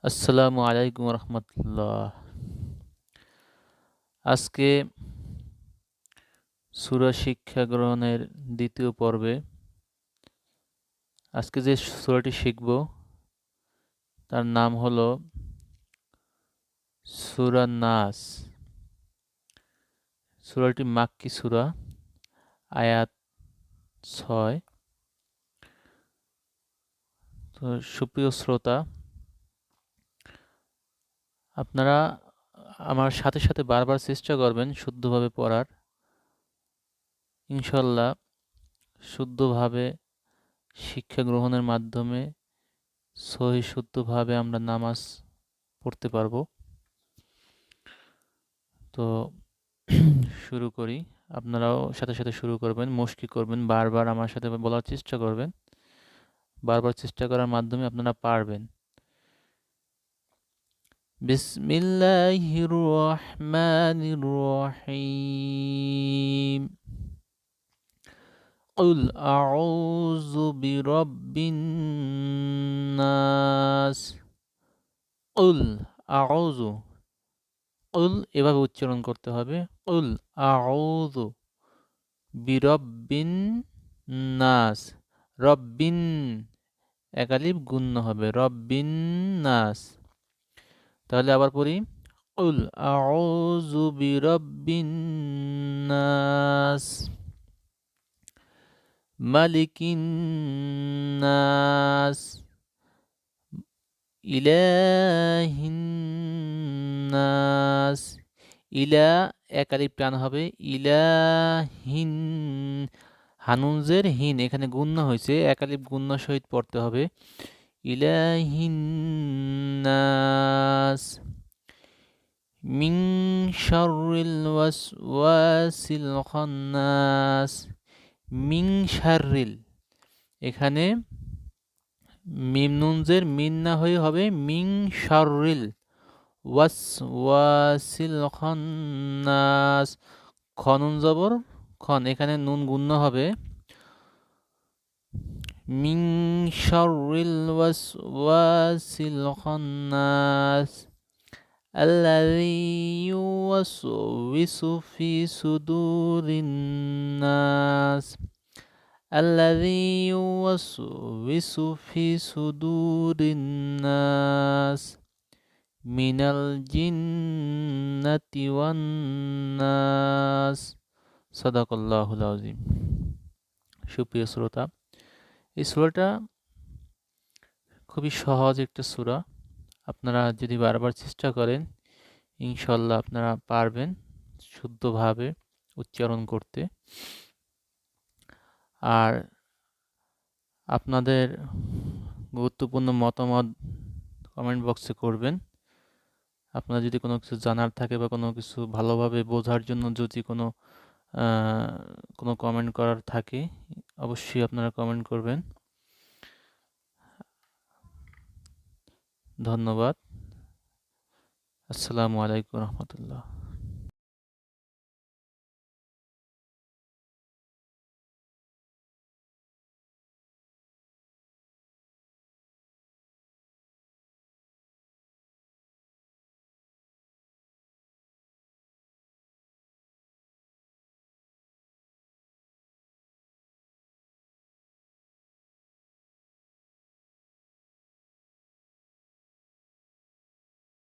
আসসালামু আলাইকুম রহমতুল্লাহ। আজকে সূরা শিক্ষা গ্রহণের দ্বিতীয় পর্বে আজকে যে সূরাটি শিখব তার নাম হলো সূরা নাস। সূরাটি মাক্কি সূরা, আয়াত ৬। তো সুপ্রিয় শ্রোতা, আপনারা আমার সাথে সাথে বারবার চেষ্টা করবেন শুদ্ধভাবে পড়ার। ইনশাল্লাহ শুদ্ধভাবে শিক্ষা গ্রহণের মাধ্যমে সহি শুদ্ধভাবে আমরা নামাজ পড়তে পারবো। তো শুরু করি। আপনারাও সাথে সাথে শুরু করবেন, মস্কি করবেন, বারবার আমার সাথে বলার চেষ্টা করবেন। বারবার চেষ্টা করার মাধ্যমে আপনারা পারবেন। বিসমিল্লাহির রহমানির রহিম। কুল আউযু বিরাব্বিন নাস। কুল আউযু, কুল এভাবে উচ্চারণ করতে হবে। কুল আউযু বিরব্বিন নাস। রব্বিন একালিফ গুণ্য হবে, রব্বিন নাস। তাহলে আবার পড়ি, কুল আউযু বিরব্বিন নাস, মালিকিন নাস, ইলাহিন নাস। ইলা একালিফ টান হবে, ইলাহিন হানুনজের হিন এখানে গুণ্য হয়েছে, একালিফ গুণ্য সহিত পড়তে হবে। ইলাহিন নাস মিন শাররিল ওয়াসওয়াসিল খান্নাস। মিন শাররিল, এখানে মিম নুনজের মিন না হয়ে হবে মিন শাররিল ওয়াসওয়াসিল খান্নাস। খ নুন জবর খন, এখানে নুন গুণ্য হবে। মিন শাররিল ওয়াসওয়াসিল খান্নাস আল্লাযী ইউওয়াসওয়িসু ফি সুদুরিন নাস। আল্লাযী ইউওয়াসওয়িসু ফি সুদুরিন নাস মিনাল জিন্নাতি ওয়ান নাস। সাদাকাল্লাহুল আযীম। সুপ্রিয় শ্রোতা, এই সূরাটা খুবই সহজ একটা সূরা। আপনারা যদি বারবার চেষ্টা করেন ইনশাল্লাহ আপনারা পারবেন শুদ্ধভাবে উচ্চারণ করতে। আর আপনাদের গুরুত্বপূর্ণ মতামত কমেন্ট বক্সে করবেন। আপনার যদি কোনো কিছু জানার থাকে বা কোনো কিছু ভালোভাবে বোঝার জন্য যদি কোনো কমেন্ট করার থাকে অবশ্যই আপনারা কমেন্ট করবেন। ধন্যবাদ। আসসালামু আলাইকুম রহমতুল্লাহ।